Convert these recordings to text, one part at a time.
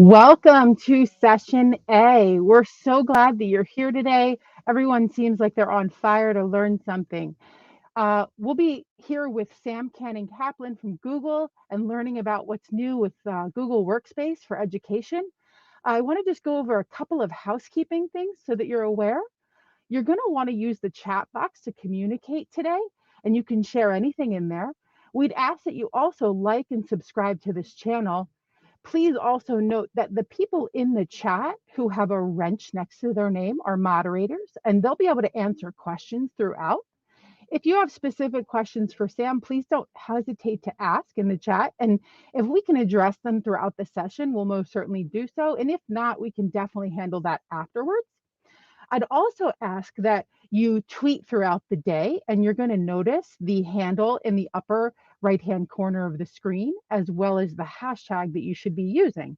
Welcome to session A. We're so glad that you're here today. Everyone seems like they're on fire to learn something. We'll be here with Sam Canning-Kaplan from Google and learning about what's new with Google Workspace for education. I want to just go over a couple of housekeeping things so that you're aware. You're going to want to use the chat box to communicate today, and you can share anything in there. We'd ask that you also like and subscribe to this channel. Please also note that the people in the chat who have a wrench next to their name are moderators, and they'll be able to answer questions throughout. If you have specific questions for Sam, please don't hesitate to ask in the chat. And if we can address them throughout the session, we'll most certainly do so. And if not, we can definitely handle that afterwards. I'd also ask that you tweet throughout the day, and you're going to notice the handle in the upper right-hand corner of the screen, as well as the hashtag that you should be using.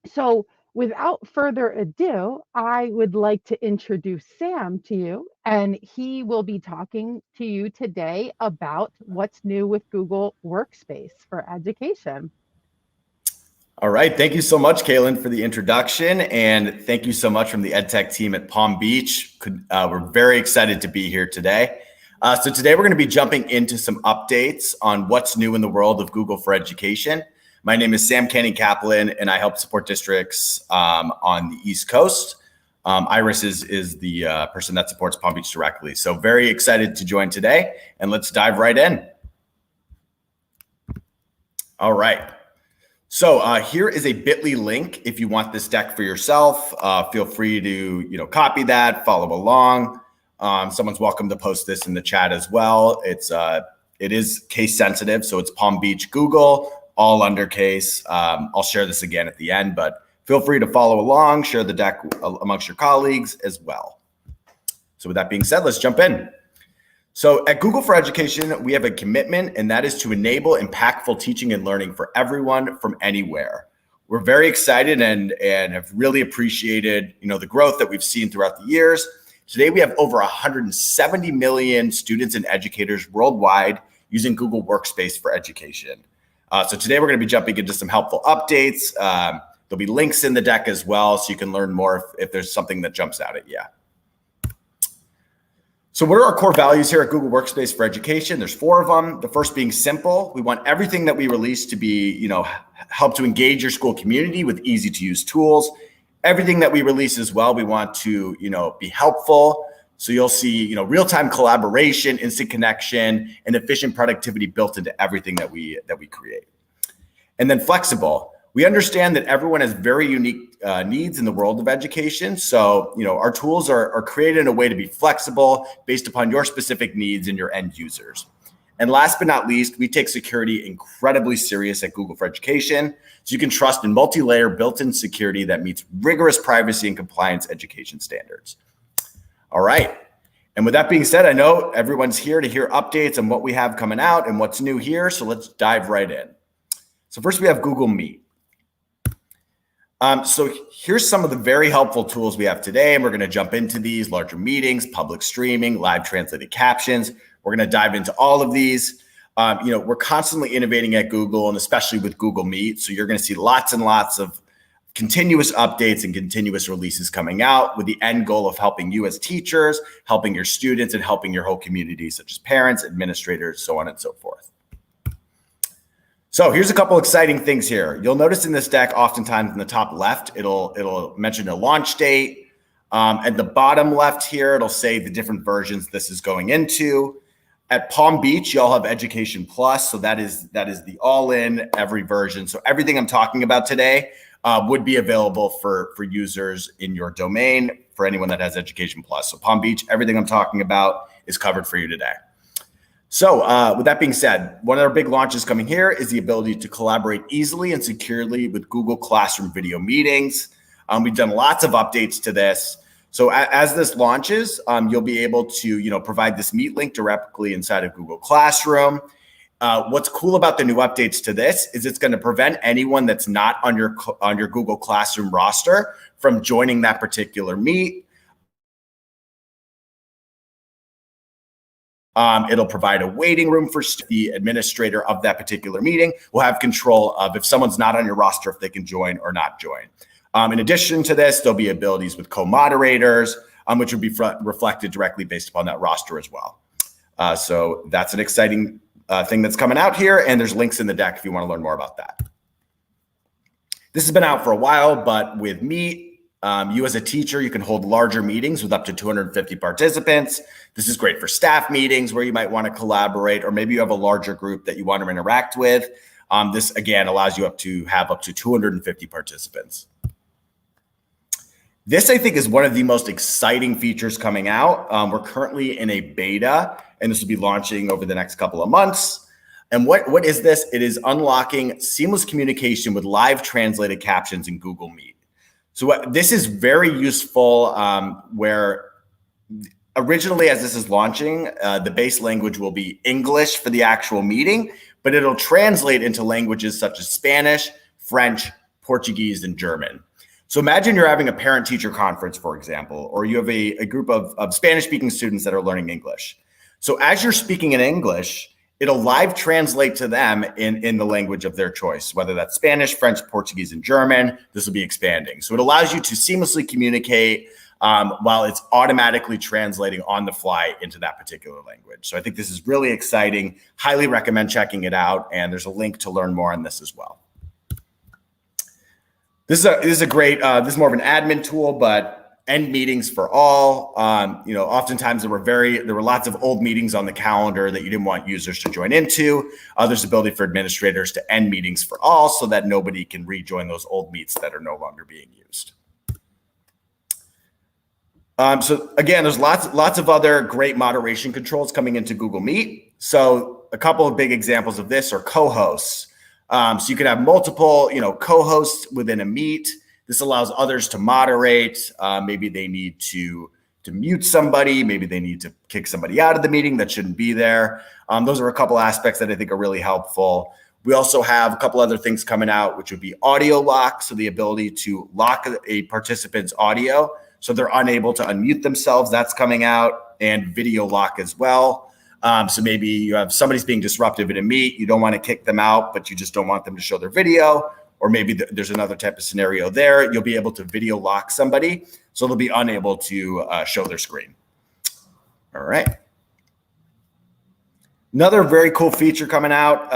So without further ado, I would like to introduce Sam to you, and he will be talking to you today about what's new with Google Workspace for education. All right. Thank you so much, Kaylin, for the introduction. And thank you so much from the EdTech team at Palm Beach. We're very excited to be here today. So today we're going to be jumping into some updates on what's new in the world of Google for Education. My name is Sam Canning-Kaplan, and I help support districts on the East Coast. Iris is the person that supports Palm Beach directly. So very excited to join today, and let's dive right in. All right. So here is a bit.ly link. If you want this deck for yourself, feel free to copy that, follow along. Someone's welcome to post this in the chat as well. It is case sensitive, so it's Palm Beach Google, all undercase. I'll share this again at the end, but feel free to follow along, share the deck amongst your colleagues as well. So with that being said, let's jump in. So at Google for Education, we have a commitment, and that is to enable impactful teaching and learning for everyone from anywhere. We're very excited and have really appreciated the growth that we've seen throughout the years. Today, we have over 170 million students and educators worldwide using Google Workspace for education. So today, we're going to be jumping into some helpful updates. There'll be links in the deck as well, so you can learn more if there's something that jumps out at you. So what are our core values here at Google Workspace for Education? There's 4 of them. The first being simple. We want everything that we release to be, help to engage your school community with easy to use tools. Everything that we release as well, we want to, be helpful. So you'll see, real-time collaboration, instant connection, and efficient productivity built into everything that we create. And then flexible. We understand that everyone has very unique needs in the world of education. So, our tools are created in a way to be flexible based upon your specific needs and your end users. And last but not least, we take security incredibly serious at Google for Education. So you can trust in multi-layer built-in security that meets rigorous privacy and compliance education standards. All right. And with that being said, I know everyone's here to hear updates on what we have coming out and what's new here. So let's dive right in. So first we have Google Meet. So here's some of the very helpful tools we have today, and we're going to jump into these: larger meetings, public streaming, live translated captions. We're going to dive into all of these. We're constantly innovating at Google, and especially with Google Meet. So you're going to see lots and lots of continuous updates and continuous releases coming out with the end goal of helping you as teachers, helping your students, and helping your whole community, such as parents, administrators, so on and so forth. So here's a couple exciting things here. You'll notice in this deck, oftentimes in the top left, it'll mention a launch date. At the bottom left here, it'll say the different versions this is going into. At Palm Beach, y'all have Education Plus, so that is the all-in every version. So everything I'm talking about today would be available for users in your domain for anyone that has Education Plus. So Palm Beach, everything I'm talking about is covered for you today. So with that being said, one of our big launches coming here is the ability to collaborate easily and securely with Google Classroom video meetings. We've done lots of updates to this. So as this launches, you'll be able to provide this Meet link directly inside of Google Classroom. What's cool about the new updates to this is it's going to prevent anyone that's not on your Google Classroom roster from joining that particular Meet. It'll provide a waiting room for the administrator of that particular meeting will have control of if someone's not on your roster, if they can join or not join. In addition to this, there'll be abilities with co-moderators, which would be reflected directly based upon that roster as well. So that's an exciting thing that's coming out here, and there's links in the deck if you want to learn more about that. This has been out for a while, but with Meet, you as a teacher, you can hold larger meetings with up to 250 participants. This is great for staff meetings where you might want to collaborate, or maybe you have a larger group that you want to interact with. This, again, allows you to have up to 250 participants. This, I think, is one of the most exciting features coming out. We're currently in a beta, and this will be launching over the next couple of months. And what is this? It is unlocking seamless communication with live translated captions in Google Meet. So this is very useful where originally, as this is launching, the base language will be English for the actual meeting, but it'll translate into languages such as Spanish, French, Portuguese, and German. So imagine you're having a parent-teacher conference, for example, or you have a group of Spanish-speaking students that are learning English. So as you're speaking in English, it'll live translate to them in the language of their choice, whether that's Spanish, French, Portuguese, and German. This will be expanding. So it allows you to seamlessly communicate while it's automatically translating on the fly into that particular language. So I think this is really exciting. Highly recommend checking it out. And there's a link to learn more on this as well. This is a great, this is more of an admin tool, but end meetings for all. Oftentimes there were lots of old meetings on the calendar that you didn't want users to join into. There's ability for administrators to end meetings for all so that nobody can rejoin those old meets that are no longer being used. So again, there's lots of other great moderation controls coming into Google Meet. So a couple of big examples of this are co-hosts. So you could have multiple, co-hosts within a meet. This allows others to moderate. Maybe they need to mute somebody. Maybe they need to kick somebody out of the meeting that shouldn't be there. Those are a couple aspects that I think are really helpful. We also have a couple other things coming out, which would be audio lock. So the ability to lock a participant's audio so they're unable to unmute themselves. That's coming out, and video lock as well. So maybe you have somebody's being disruptive in a meet. You don't want to kick them out, but you just don't want them to show their video. Or maybe there's another type of scenario there. You'll be able to video lock somebody, so they'll be unable to show their screen. All right. Another very cool feature coming out,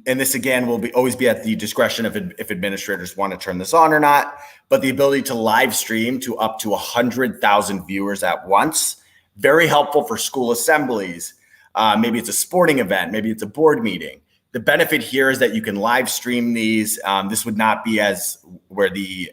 and this again will always be at the discretion of if administrators want to turn this on or not, but the ability to live stream to up to 100,000 viewers at once. Very helpful for school assemblies. Maybe it's a sporting event. Maybe it's a board meeting. The benefit here is that you can live stream these. This would not be as where the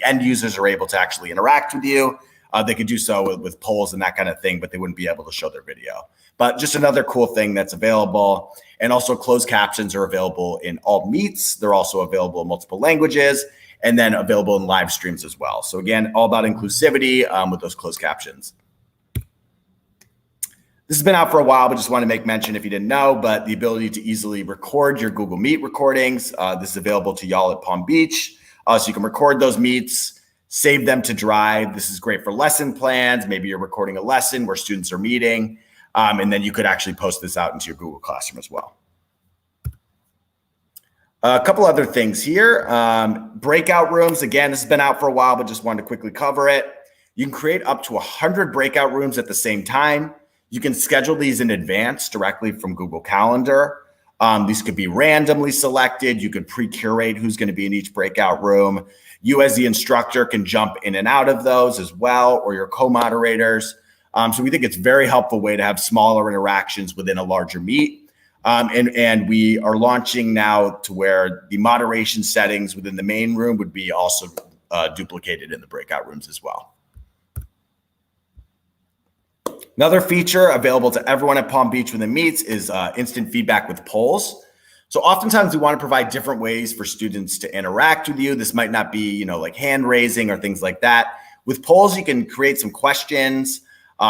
end users are able to actually interact with you. They could do so with polls and that kind of thing, but they wouldn't be able to show their video. But just another cool thing that's available. And also closed captions are available in all meets. They're also available in multiple languages and then available in live streams as well. So again, all about inclusivity with those closed captions. This has been out for a while, but just want to make mention if you didn't know, but the ability to easily record your Google Meet recordings. This is available to y'all at Palm Beach. So you can record those meets, save them to Drive. This is great for lesson plans. Maybe you're recording a lesson where students are meeting, and then you could actually post this out into your Google Classroom as well. A couple other things here. Breakout rooms. Again, this has been out for a while, but just wanted to quickly cover it. You can create up to 100 breakout rooms at the same time. You can schedule these in advance directly from Google Calendar. These could be randomly selected. You could pre-curate who's going to be in each breakout room. You as the instructor can jump in and out of those as well, or your co-moderators. So we think it's a very helpful way to have smaller interactions within a larger meet. And we are launching now to where the moderation settings within the main room would be also duplicated in the breakout rooms as well. Another feature available to everyone at Palm Beach within Meets is instant feedback with polls. So oftentimes we want to provide different ways for students to interact with you. This might not be, like hand raising or things like that. With polls, you can create some questions,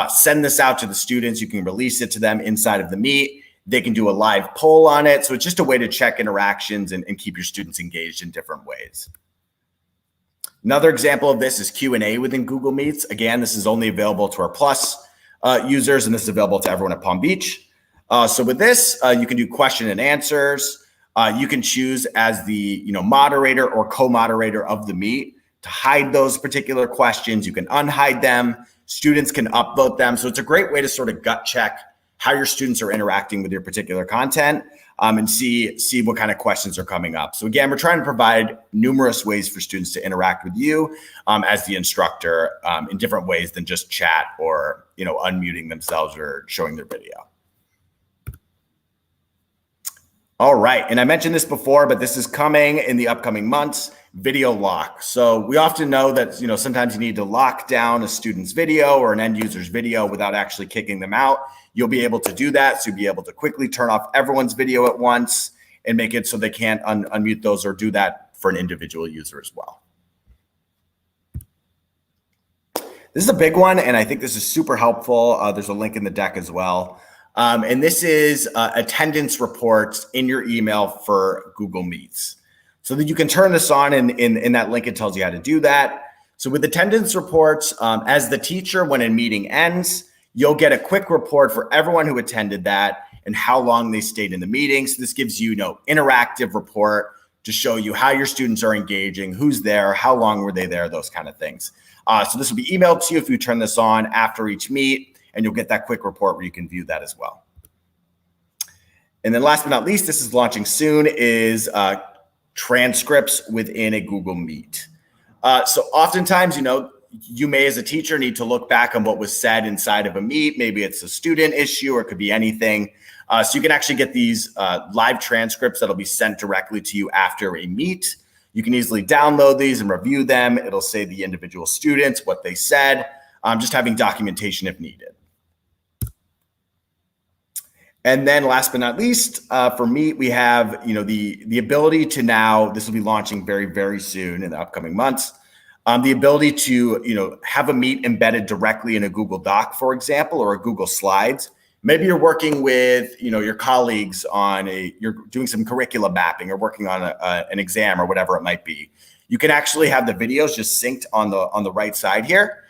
send this out to the students. You can release it to them inside of the Meet. They can do a live poll on it. So it's just a way to check interactions and keep your students engaged in different ways. Another example of this is Q&A within Google Meets. Again, this is only available to our Plus users, and this is available to everyone at Palm Beach. So with this, you can do question and answers. You can choose as the moderator or co-moderator of the meet to hide those particular questions. You can unhide them. Students can upvote them. So it's a great way to sort of gut check how your students are interacting with your particular content, and see what kind of questions are coming up. So again, we're trying to provide numerous ways for students to interact with you as the instructor in different ways than just chat or unmuting themselves or showing their video. All right, and I mentioned this before, but this is coming in the upcoming months, video lock. So we often know that sometimes you need to lock down a student's video or an end user's video without actually kicking them out. You'll be able to do that. So you'll be able to quickly turn off everyone's video at once and make it so they can't unmute those, or do that for an individual user as well. This is a big one, and I think this is super helpful. There's a link in the deck as well. And this is attendance reports in your email for Google Meets. So that you can turn this on, and in that link, it tells you how to do that. So with attendance reports, as the teacher, when a meeting ends, you'll get a quick report for everyone who attended that and how long they stayed in the meeting. So this gives you interactive report to show you how your students are engaging, who's there, how long were they there, those kind of things. So this will be emailed to you if you turn this on after each meet, and you'll get that quick report where you can view that as well. And then last but not least, this is launching soon, is transcripts within a Google Meet. So oftentimes, you may as a teacher need to look back on what was said inside of a meet. Maybe it's a student issue, or it could be anything. So you can actually get these live transcripts that'll be sent directly to you after a meet. You can easily download these and review them. It'll say the individual students, what they said, just having documentation if needed. And then last but not least, for Meet, we have the ability to now, this will be launching very, very soon in the upcoming months, the ability to have a Meet embedded directly in a Google Doc, for example, or a Google Slides. Maybe you're working with your colleagues on you're doing some curriculum mapping or working on an exam or whatever it might be. You can actually have the videos just synced on the right side here.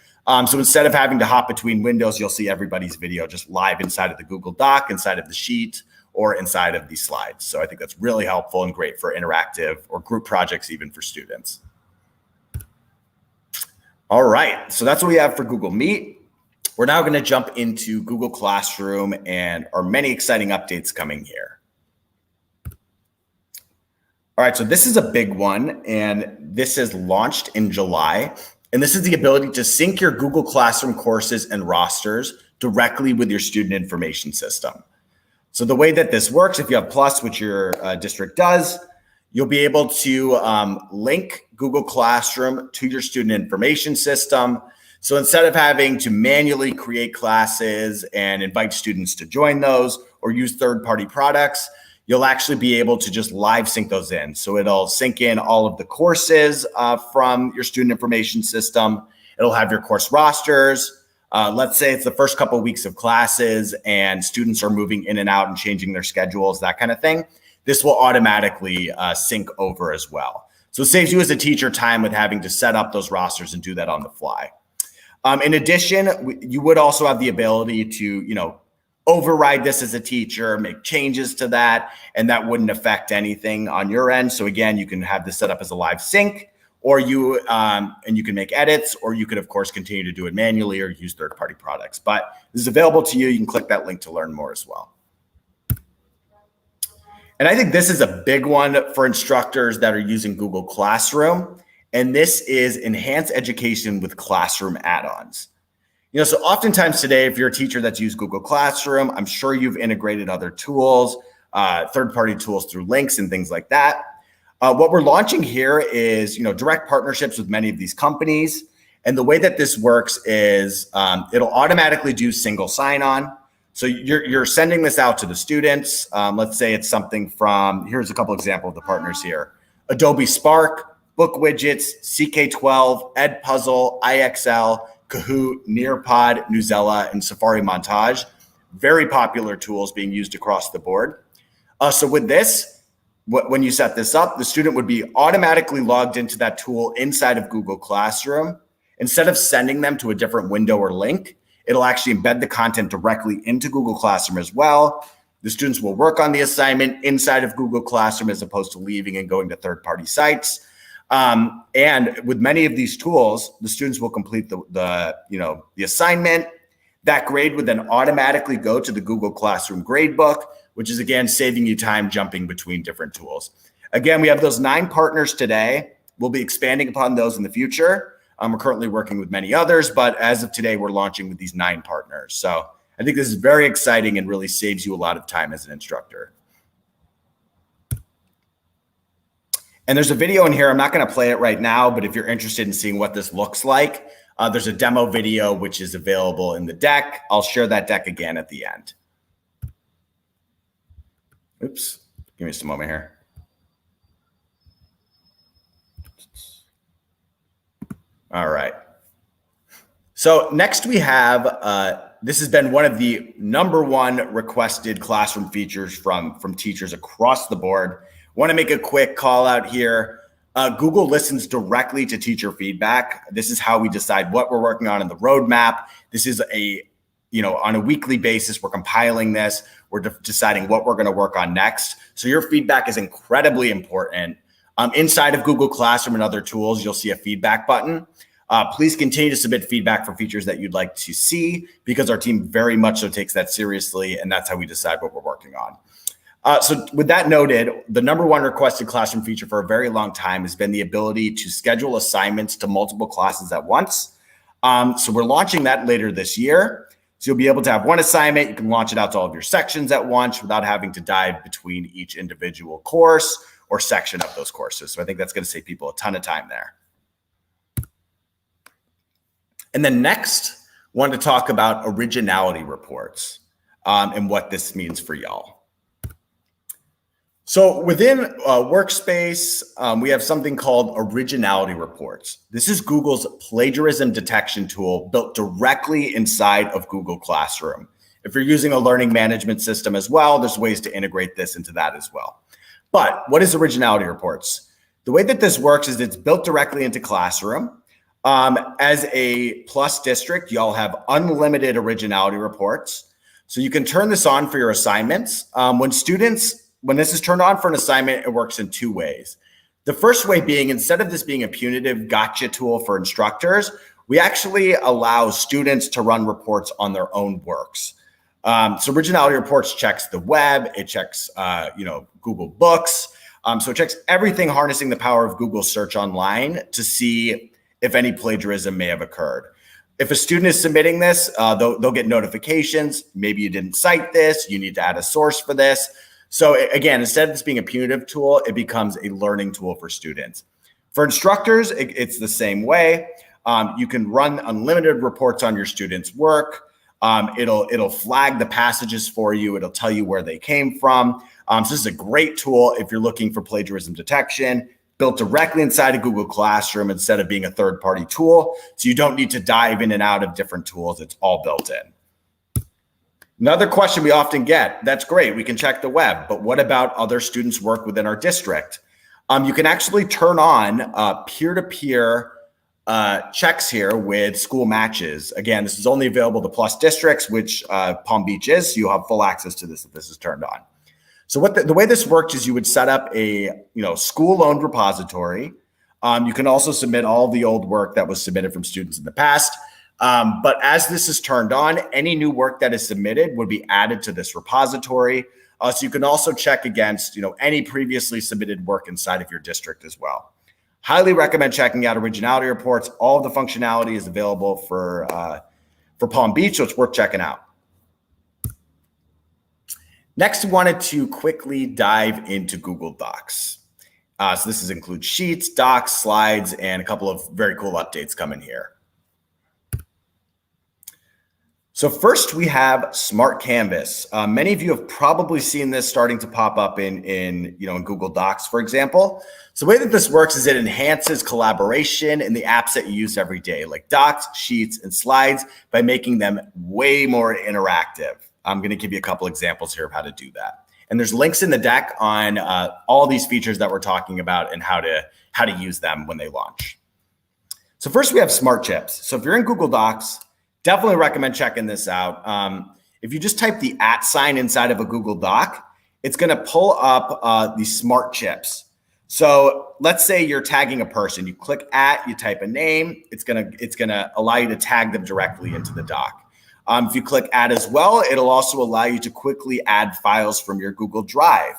So instead of having to hop between windows, you'll see everybody's video just live inside of the Google Doc, inside of the sheet, or inside of these slides. So I think that's really helpful and great for interactive or group projects, even for students. All right, so that's what we have for Google Meet. We're now going to jump into Google Classroom and our many exciting updates coming here. All right, so this is a big one, and this is launched in July. And this is the ability to sync your Google Classroom courses and rosters directly with your student information system. So the way that this works, if you have Plus, which your district does, you'll be able to link Google Classroom to your student information system. So instead of having to manually create classes and invite students to join those or use third-party products, you'll actually be able to just live sync those in. So it'll sync in all of the courses from your student information system. It'll have your course rosters. Let's say it's the first couple of weeks of classes and students are moving in and out and changing their schedules, that kind of thing. This will automatically sync over as well. So it saves you as a teacher time with having to set up those rosters and do that on the fly. In addition, you would also have the ability to, override this as a teacher, make changes to that, and that wouldn't affect anything on your end. So again, you can have this set up as a live sync, or you can make edits, or you could, of course, continue to do it manually or use third-party products. But this is available to you. You can click that link to learn more as well. And I think this is a big one for instructors that are using Google Classroom, and this is enhanced education with classroom add-ons. So oftentimes today, if you're a teacher that's used Google Classroom, I'm sure you've integrated other tools, third-party tools through links and things like that. What we're launching here is, direct partnerships with many of these companies. And the way that this works is it'll automatically do single sign-on. So you're sending this out to the students. Let's say it's something from, here's a couple examples of the partners here: Adobe Spark, Book Widgets, CK12, Edpuzzle, IXL, Kahoot, Nearpod, Newsela, and Safari Montage. Very popular tools being used across the board. So with this, when you set this up, the student would be automatically logged into that tool inside of Google Classroom. Instead of sending them to a different window or link, It'll actually embed the content directly into Google Classroom as well. The students will work on the assignment inside of Google Classroom as opposed to leaving and going to third-party sites. And with many of these tools, the students will complete the assignment. That grade would then automatically go to the Google Classroom gradebook, which is again saving you time jumping between different tools. Again, we have those 9 partners today. We'll be expanding upon those in the future. We're currently working with many others, but as of today, we're launching with these 9 partners. So I think this is very exciting and really saves you a lot of time as an instructor. And there's a video in here. I'm not going to play it right now, but if you're interested in seeing what this looks like, there's a demo video which is available in the deck. I'll share that deck again at the end. Oops, give me just a moment here. All right. So next we have, this has been one of the #1 requested classroom features from teachers across the board. Want to make a quick call out here. Google listens directly to teacher feedback. This is how we decide what we're working on in the roadmap. This is on a weekly basis, we're compiling this. We're deciding what we're going to work on next. So your feedback is incredibly important. Inside of Google Classroom and other tools, you'll see a feedback button. Please continue to submit feedback for features that you'd like to see because our team very much so takes that seriously, and that's how we decide what we're working on. So with that noted, the #1 requested classroom feature for a very long time has been the ability to schedule assignments to multiple classes at once. So we're launching that later this year. So you'll be able to have one assignment. You can launch it out to all of your sections at once without having to dive between each individual course or section of those courses. So I think that's going to save people a ton of time there. And then next, I wanted to talk about Originality Reports and what this means for y'all. So within Workspace, we have something called Originality Reports. This is Google's plagiarism detection tool built directly inside of Google Classroom. If you're using a learning management system as well, there's ways to integrate this into that as well. But what is Originality Reports? The way that this works is it's built directly into Classroom. As a plus district, y'all have unlimited Originality Reports. So you can turn this on for your assignments. When this is turned on for an assignment, it works in 2 ways. The first way being, instead of this being a punitive gotcha tool for instructors, we actually allow students to run reports on their own works. So Originality Reports checks the web, it checks Google Books. So it checks everything harnessing the power of Google search online to see if any plagiarism may have occurred. If a student is submitting this, they'll get notifications. Maybe you didn't cite this, you need to add a source for this. So again, instead of this being a punitive tool, it becomes a learning tool for students. For instructors, it's the same way. You can run unlimited reports on your students' work. It'll flag the passages for you. It'll tell you where they came from. So this is a great tool if you're looking for plagiarism detection, built directly inside of Google Classroom instead of being a third-party tool. So you don't need to dive in and out of different tools. It's all built in. Another question we often get, that's great, we can check the web, but what about other students' work within our district? You can actually turn on peer-to-peer checks here with school matches. Again, this is only available to plus districts, which Palm Beach is, so you'll have full access to this if this is turned on. So the way this works is you would set up a school-owned repository. You can also submit all the old work that was submitted from students in the past. But as this is turned on, any new work that is submitted would be added to this repository. So you can also check against any previously submitted work inside of your district as well. Highly recommend checking out Originality Reports. All of the functionality is available for Palm Beach, so it's worth checking out. Next, we wanted to quickly dive into Google Docs. So this includes Sheets, Docs, Slides, and a couple of very cool updates coming here. So first we have Smart Canvas. Many of you have probably seen this starting to pop up in Google Docs, for example. So the way that this works is it enhances collaboration in the apps that you use every day, like Docs, Sheets, and Slides, by making them way more interactive. I'm going to give you a couple examples here of how to do that. And there's links in the deck on all these features that we're talking about and how to use them when they launch. So first we have Smart Chips. So if you're in Google Docs, definitely recommend checking this out. If you just type the @ sign inside of a Google Doc, it's going to pull up these smart chips. So let's say you're tagging a person. You click @ you type a name. It's gonna allow you to tag them directly into the doc. If you click add as well, it'll also allow you to quickly add files from your Google Drive.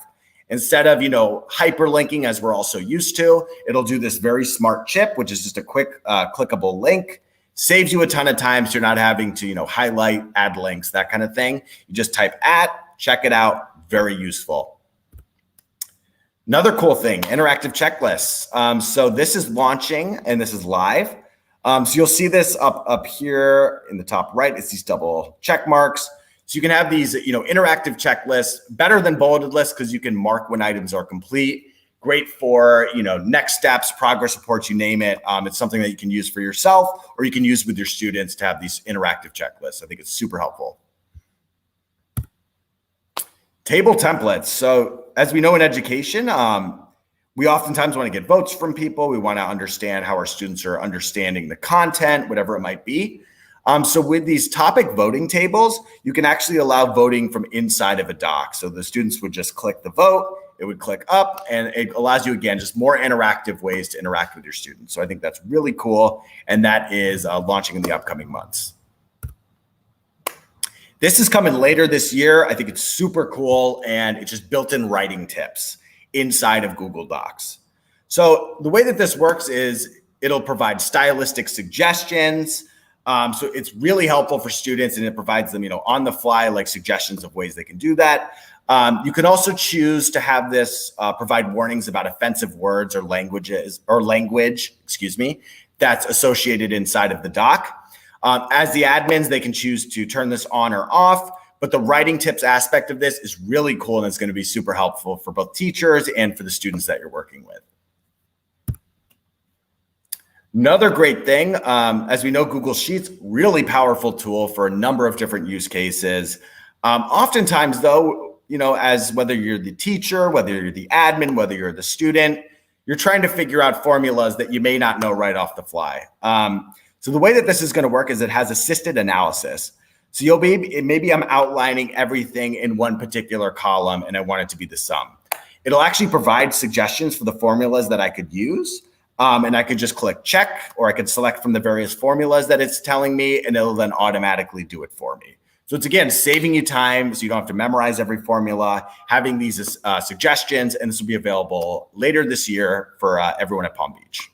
Instead of, hyperlinking as we're also used to, it'll do this very smart chip, which is just a quick clickable link. Saves you a ton of time, so you're not having to, highlight, add links, that kind of thing. You just type @ check it out, very useful. Another cool thing, interactive checklists. So this is launching and this is live. So you'll see this up here in the top right. It's these double check marks. So you can have these, interactive checklists, better than bulleted lists because you can mark when items are complete. Great for, next steps, progress reports, you name it. It's something that you can use for yourself or you can use with your students to have these interactive checklists. I think it's super helpful. Table templates. So as we know in education, we oftentimes want to get votes from people. We want to understand how our students are understanding the content, whatever it might be. So with these topic voting tables, you can actually allow voting from inside of a doc. So the students would just click the vote, it would click up, and it allows you, again, just more interactive ways to interact with your students. So I think that's really cool, and that is launching in the upcoming months. This is coming later this year. I think it's super cool, and it's just built-in writing tips inside of Google Docs. So the way that this works is it'll provide stylistic suggestions. So it's really helpful for students, and it provides them, on the fly, like suggestions of ways they can do that. You can also choose to have this provide warnings about offensive words or language, that's associated inside of the doc. As the admins, they can choose to turn this on or off, but the writing tips aspect of this is really cool, and it's going to be super helpful for both teachers and for the students that you're working with. Another great thing, as we know, Google Sheets, really powerful tool for a number of different use cases. Oftentimes though, as whether you're the teacher, whether you're the admin, whether you're the student, you're trying to figure out formulas that you may not know right off the fly. So the way that this is going to work is it has assisted analysis. So you'll be, maybe I'm outlining everything in one particular column and I want it to be the sum. It'll actually provide suggestions for the formulas that I could use. And I could just click check, or I could select from the various formulas that it's telling me, and it'll then automatically do it for me. So it's, again, saving you time so you don't have to memorize every formula, having these suggestions, and this will be available later this year for everyone at Palm Beach.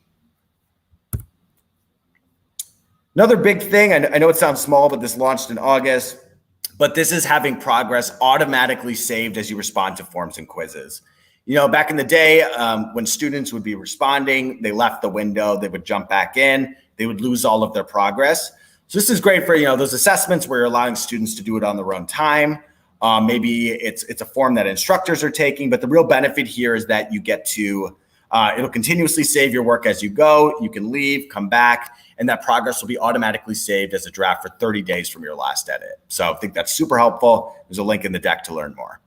Another big thing, I know it sounds small, but this launched in August, but this is having progress automatically saved as you respond to forms and quizzes. Back in the day, when students would be responding, they left the window, they would jump back in, they would lose all of their progress. So this is great for, those assessments where you're allowing students to do it on their own time. Maybe it's a form that instructors are taking, but the real benefit here is that you get to, it'll continuously save your work as you go. You can leave, come back, and that progress will be automatically saved as a draft for 30 days from your last edit. So I think that's super helpful. There's a link in the deck to learn more.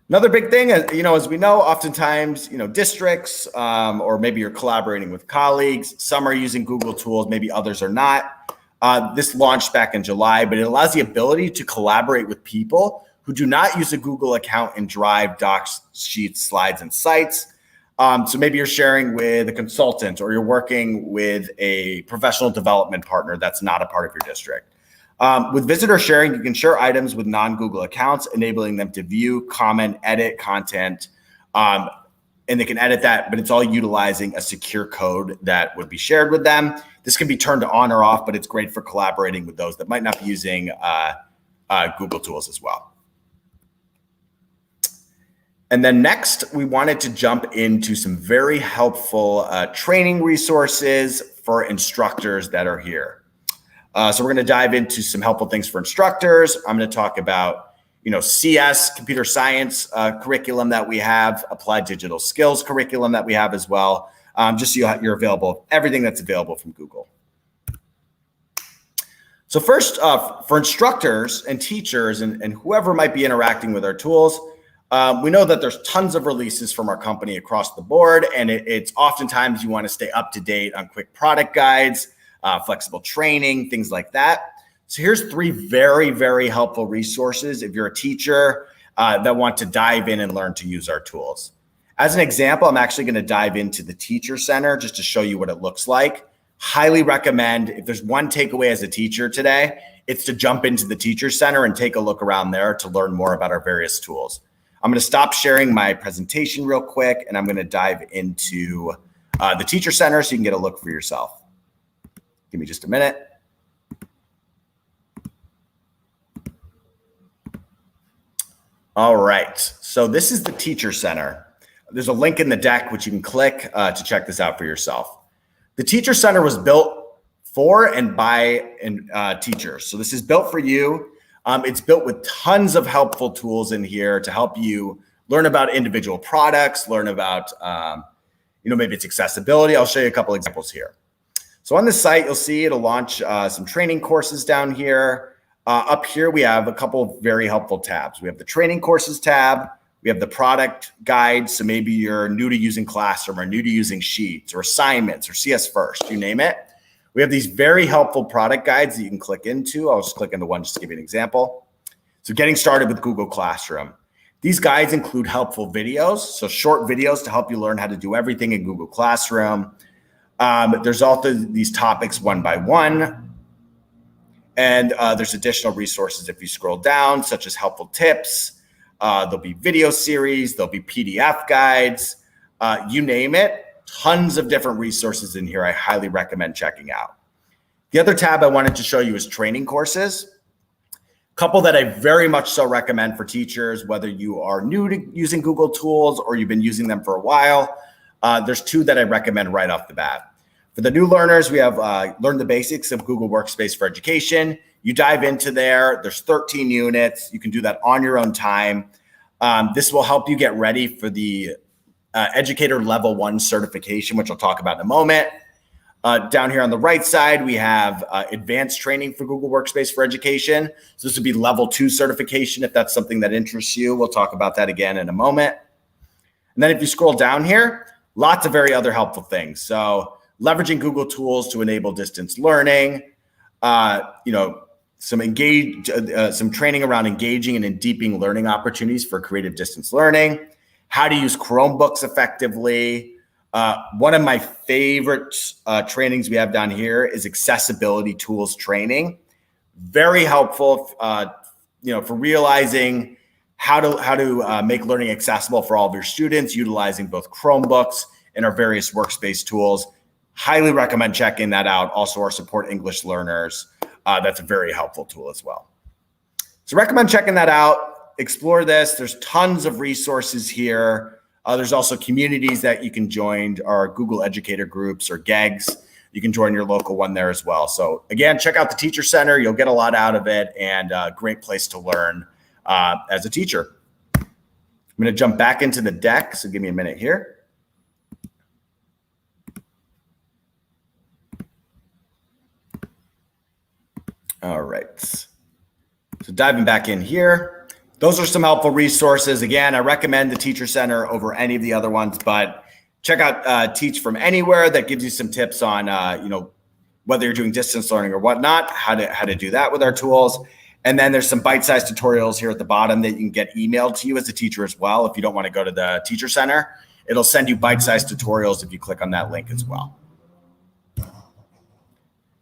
Another big thing, as we know, oftentimes, districts or maybe you're collaborating with colleagues. Some are using Google tools, maybe others are not. This launched back in July, but it allows the ability to collaborate with people who do not use a Google account in Drive, Docs, Sheets, Slides, and Sites. So maybe you're sharing with a consultant or you're working with a professional development partner that's not a part of your district. With visitor sharing, you can share items with non-Google accounts, enabling them to view, comment, edit content, and they can edit that, but it's all utilizing a secure code that would be shared with them. This can be turned on or off, but it's great for collaborating with those that might not be using Google tools as well. And then next, we wanted to jump into some very helpful training resources for instructors that are here. So we're going to dive into some helpful things for instructors. I'm going to talk about, CS, computer science curriculum that we have, applied digital skills curriculum that we have as well, just so you're available, everything that's available from Google. So first, for instructors and teachers and whoever might be interacting with our tools, we know that there's tons of releases from our company across the board, and it's oftentimes you want to stay up to date on quick product guides. flexible training, things like that. So here's 3 very, very helpful resources if you're a teacher that want to dive in and learn to use our tools. As an example, I'm actually going to dive into the Teacher Center just to show you what it looks like. Highly recommend, if there's one takeaway as a teacher today, it's to jump into the Teacher Center and take a look around there to learn more about our various tools. I'm going to stop sharing my presentation real quick, and I'm going to dive into the Teacher Center so you can get a look for yourself. Give me just a minute. All right, so this is the Teacher Center. There's a link in the deck which you can click to check this out for yourself. The Teacher Center was built for and by teachers. So this is built for you. It's built with tons of helpful tools in here to help you learn about individual products, learn about, maybe it's accessibility. I'll show you a couple examples here. So on the site, you'll see it'll launch some training courses down here. Up here, we have a couple of very helpful tabs. We have the training courses tab. We have the product guide. So maybe you're new to using Classroom or new to using Sheets or assignments or CS First, you name it. We have these very helpful product guides that you can click into. I'll just click into one just to give you an example. So getting started with Google Classroom. These guides include helpful videos. So short videos to help you learn how to do everything in Google Classroom. There's also these topics one by one. And there's additional resources if you scroll down, such as helpful tips. There'll be video series, there'll be PDF guides, you name it. Tons of different resources in here I highly recommend checking out. The other tab I wanted to show you is training courses. A couple that I very much so recommend for teachers, whether you are new to using Google tools or you've been using them for a while. There's 2 that I recommend right off the bat. For the new learners, we have Learn the Basics of Google Workspace for Education. You dive into there. There's 13 units. You can do that on your own time. This will help you get ready for the Educator Level 1 certification, which I'll talk about in a moment. Down here on the right side, we have advanced training for Google Workspace for Education. So this would be Level 2 certification if that's something that interests you. We'll talk about that again in a moment. And then if you scroll down here, lots of very other helpful things. So leveraging Google tools to enable distance learning, some training around engaging and deepening learning opportunities for creative distance learning, how to use Chromebooks effectively. One of my favorite trainings we have down here is accessibility tools training. Very helpful, for realizing how to make learning accessible for all of your students, utilizing both Chromebooks and our various workspace tools. Highly recommend checking that out. Also, our Support English Learners. That's a very helpful tool as well. So recommend checking that out. Explore this. There's tons of resources here. There's also communities that you can join, our Google Educator groups or GEGs. You can join your local one there as well. So again, check out the Teacher Center. You'll get a lot out of it and a great place to learn as a teacher. I'm going to jump back into the deck. So give me a minute here. All right, so diving back in here, those are some helpful resources. Again, I recommend the Teacher Center over any of the other ones, but check out Teach from Anywhere. That gives you some tips on, whether you're doing distance learning or whatnot, how to do that with our tools. And then there's some bite-sized tutorials here at the bottom that you can get emailed to you as a teacher as well. If you don't want to go to the Teacher Center, it'll send you bite-sized tutorials if you click on that link as well.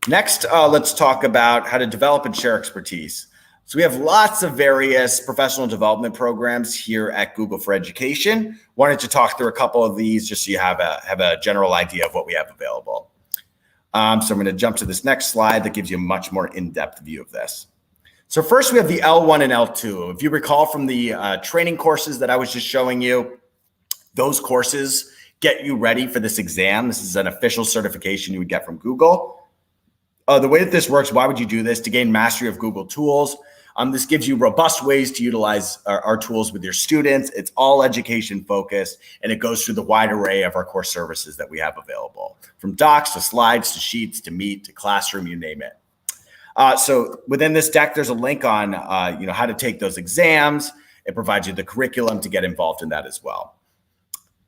Next, let's talk about how to develop and share expertise. So we have lots of various professional development programs here at Google for Education. Wanted to talk through a couple of these just so you have a general idea of what we have available. So I'm going to jump to this next slide that gives you a much more in-depth view of this. So first we have the L1 and L2. If you recall from the training courses that I was just showing you, those courses get you ready for this exam. This is an official certification you would get from Google. The way that this works, why would you do this? To gain mastery of Google tools. This gives you robust ways to utilize our tools with your students. It's all education focused, and it goes through the wide array of our core services that we have available, from docs to slides to sheets to Meet to Classroom, you name it. So within this deck, there's a link on how to take those exams. It provides you the curriculum to get involved in that as well.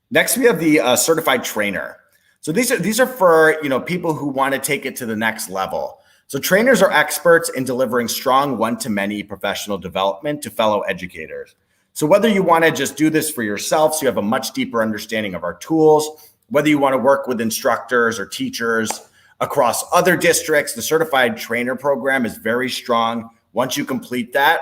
Next, we have the certified trainer. So these are for, people who want to take it to the next level. So trainers are experts in delivering strong one-to-many professional development to fellow educators. So whether you want to just do this for yourself, so you have a much deeper understanding of our tools, whether you want to work with instructors or teachers across other districts, the certified trainer program is very strong. Once you complete that,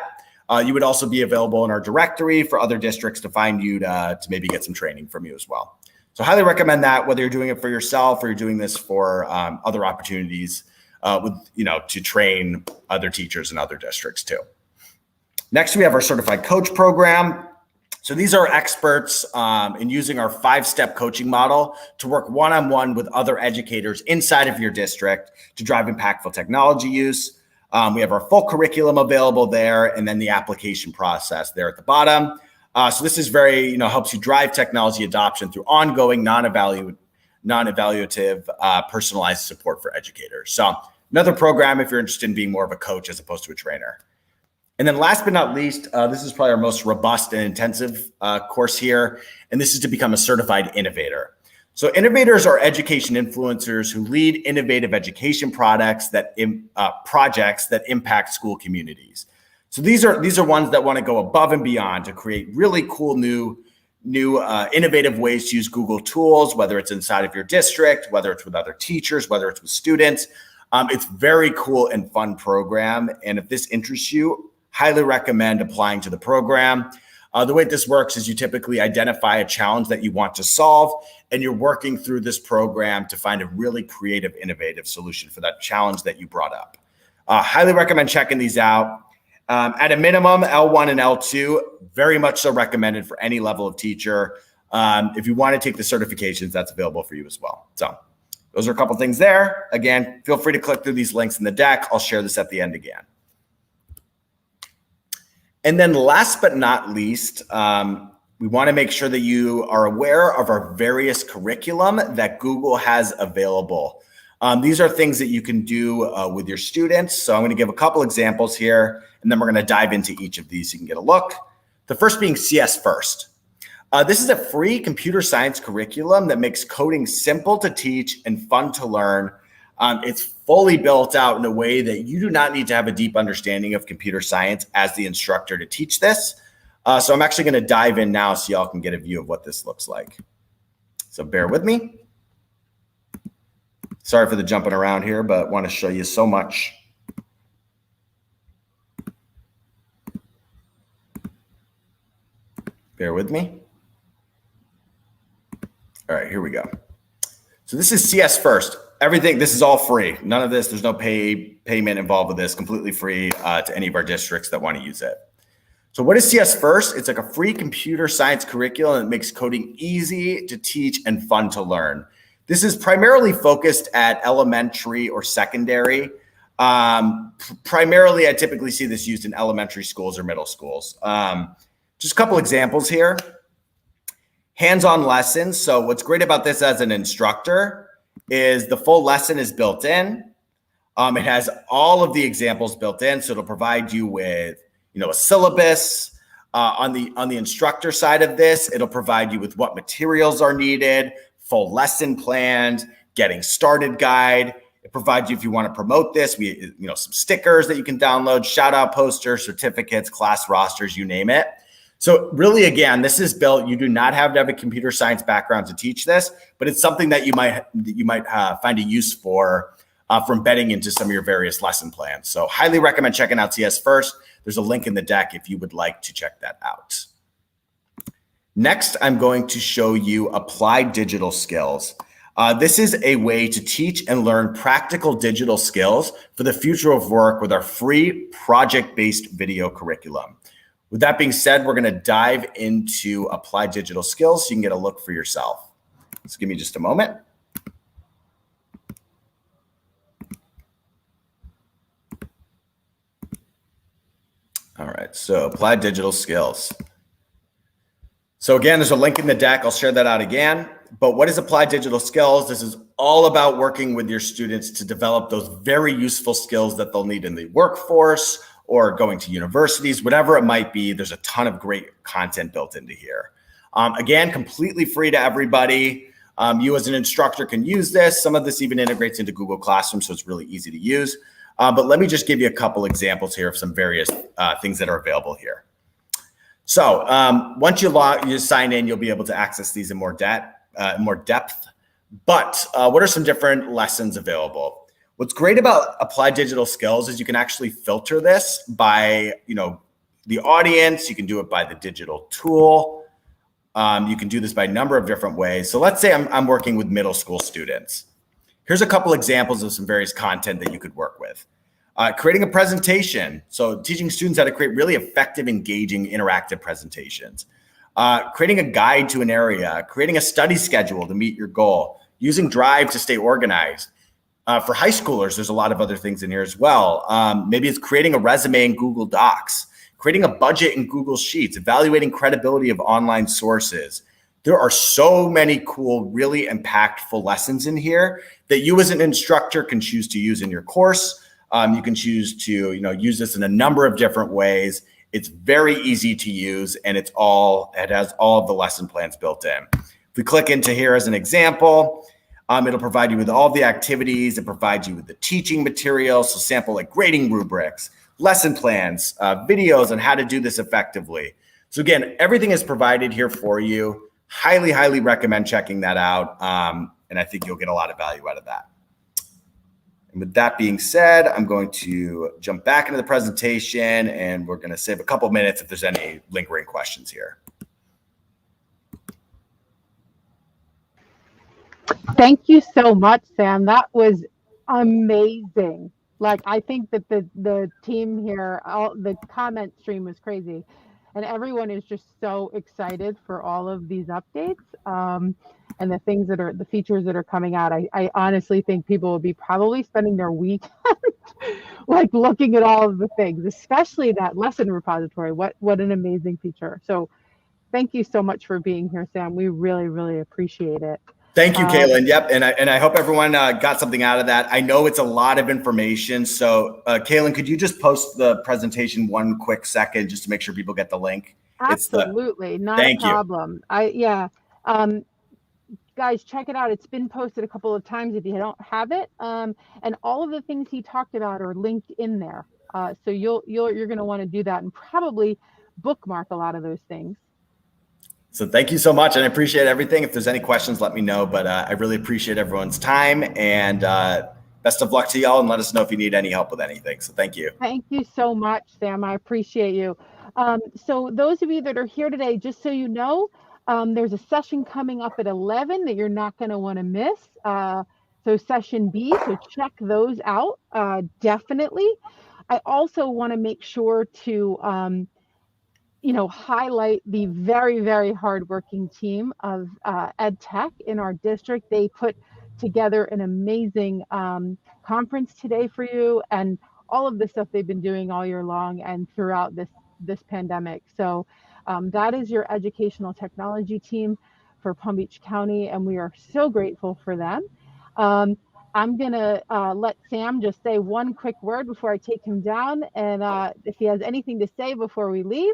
you would also be available in our directory for other districts to find you to maybe get some training from you as well. So highly recommend that, whether you're doing it for yourself or you're doing this for other opportunities to train other teachers in other districts too. Next, we have our certified coach program. So these are experts in using our 5-step coaching model to work one-on-one with other educators inside of your district to drive impactful technology use. We have our full curriculum available there, and then the application process there at the bottom. So this is very, helps you drive technology adoption through ongoing, non-evaluative, personalized support for educators. So another program if you're interested in being more of a coach as opposed to a trainer. And then last but not least, this is probably our most robust and intensive course here, and this is to become a certified innovator. So innovators are education influencers who lead innovative education projects that impact school communities. So these are ones that want to go above and beyond to create really cool new innovative ways to use Google tools, whether it's inside of your district, whether it's with other teachers, whether it's with students. It's very cool and fun program. And if this interests you, highly recommend applying to the program. The way this works is you typically identify a challenge that you want to solve, and you're working through this program to find a really creative, innovative solution for that challenge that you brought up. Highly recommend checking these out. At a minimum, L1 and L2, very much so recommended for any level of teacher. If you want to take the certifications, that's available for you as well. So those are a couple things there. Again, feel free to click through these links in the deck. I'll share this at the end again. And then last but not least, we want to make sure that you are aware of our various curriculum that Google has available. These are things that you can do with your students. So I'm going to give a couple examples here, and then we're going to dive into each of these so you can get a look. The first being CS First. This is a free computer science curriculum that makes coding simple to teach and fun to learn. It's fully built out in a way that you do not need to have a deep understanding of computer science as the instructor to teach this. So I'm actually going to dive in now so y'all can get a view of what this looks like. So bear with me. Sorry for the jumping around here, but want to show you so much. Bear with me. All right, here we go. So this is CS First. Everything, this is all free. None of this, there's no payment involved with this, completely free to any of our districts that want to use it. So what is CS First? It's like a free computer science curriculum that makes coding easy to teach and fun to learn. This is primarily focused at elementary or secondary. Primarily, I typically see this used in elementary schools or middle schools. Just a couple examples here. Hands-on lessons. So what's great about this as an instructor is the full lesson is built in. It has all of the examples built in, so it'll provide you with, a syllabus. On the instructor side of this, it'll provide you with what materials are needed, full lesson planned, getting started guide. It provides you, if you want to promote this, some stickers that you can download, shout out posters, certificates, class rosters, you name it. So really, again, this is built, you do not have to have a computer science background to teach this, but it's something that you might find a use for embedding into some of your various lesson plans. So highly recommend checking out CS First. There's a link in the deck if you would like to check that out. Next, I'm going to show you applied digital skills. This is a way to teach and learn practical digital skills for the future of work with our free project-based video curriculum. With that being said, we're going to dive into applied digital skills so you can get a look for yourself. So give me just a moment. All right, so applied digital skills. So again, there's a link in the deck. I'll share that out again. But what is applied digital skills? This is all about working with your students to develop those very useful skills that they'll need in the workforce or going to universities, whatever it might be. There's a ton of great content built into here. Again, completely free to everybody. You as an instructor can use this. Some of this even integrates into Google Classroom, so it's really easy to use. But let me just give you a couple examples here of some various things that are available here. So once you sign in, you'll be able to access these in more depth. But what are some different lessons available? What's great about Applied Digital Skills is you can actually filter this by, the audience. You can do it by the digital tool. You can do this by a number of different ways. So let's say I'm working with middle school students. Here's a couple examples of some various content that you could work with. Creating a presentation. So teaching students how to create really effective, engaging, interactive presentations. Creating a guide to an area. Creating a study schedule to meet your goal. Using Drive to stay organized. For high schoolers, there's a lot of other things in here as well. Maybe it's creating a resume in Google Docs. Creating a budget in Google Sheets. Evaluating credibility of online sources. There are so many cool, really impactful lessons in here that you as an instructor can choose to use in your course. You can choose to, use this in a number of different ways. It's very easy to use, and it has all of the lesson plans built in. If we click into here as an example, it'll provide you with all the activities. It provides you with the teaching materials, so sample like grading rubrics, lesson plans, videos on how to do this effectively. So again, everything is provided here for you. Highly, highly recommend checking that out. And I think you'll get a lot of value out of that. And with that being said, I'm going to jump back into the presentation, and we're going to save a couple minutes if there's any lingering questions here. Thank you so much, Sam. That was amazing. Like, I think that the team here, the comment stream was crazy. And everyone is just so excited for all of these updates and the features that are coming out. I honestly think people will be probably spending their weekend like looking at all of the things, especially that lesson repository. What an amazing feature. So thank you so much for being here, Sam. We really, really appreciate it. Thank you, Kaylin. Yep, and I hope everyone got something out of that. I know it's a lot of information. So, Kaylin, could you just post the presentation one quick second just to make sure people get the link? Absolutely, not a problem. Guys, check it out. It's been posted a couple of times if you don't have it. And all of the things he talked about are linked in there. So you're going to want to do that and probably bookmark a lot of those things. So thank you so much, and I appreciate everything. If there's any questions, let me know, but I really appreciate everyone's time, and best of luck to y'all, and let us know if you need any help with anything. So thank you. Thank you so much, Sam. I appreciate you. So those of you that are here today, just so you know, there's a session coming up at 11 that you're not going to want to miss. So session B, so check those out, definitely. I also want to make sure to highlight the very, very hardworking team of ed tech in our district. They put together an amazing conference today for you, and all of the stuff they've been doing all year long and throughout this pandemic. So that is your educational technology team for Palm Beach County, and we are so grateful for them. I'm going to let Sam just say one quick word before I take him down, and if he has anything to say before we leave.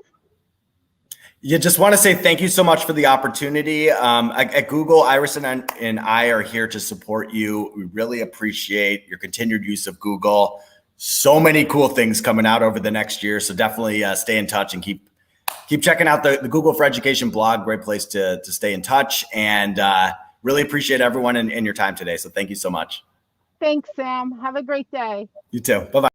Yeah, just want to say thank you so much for the opportunity. At Google, Iris and I are here to support you. We really appreciate your continued use of Google. So many cool things coming out over the next year. So definitely stay in touch and keep checking out the Google for Education blog. Great place to stay in touch. And really appreciate everyone and your time today. So thank you so much. Thanks, Sam. Have a great day. You too. Bye-bye.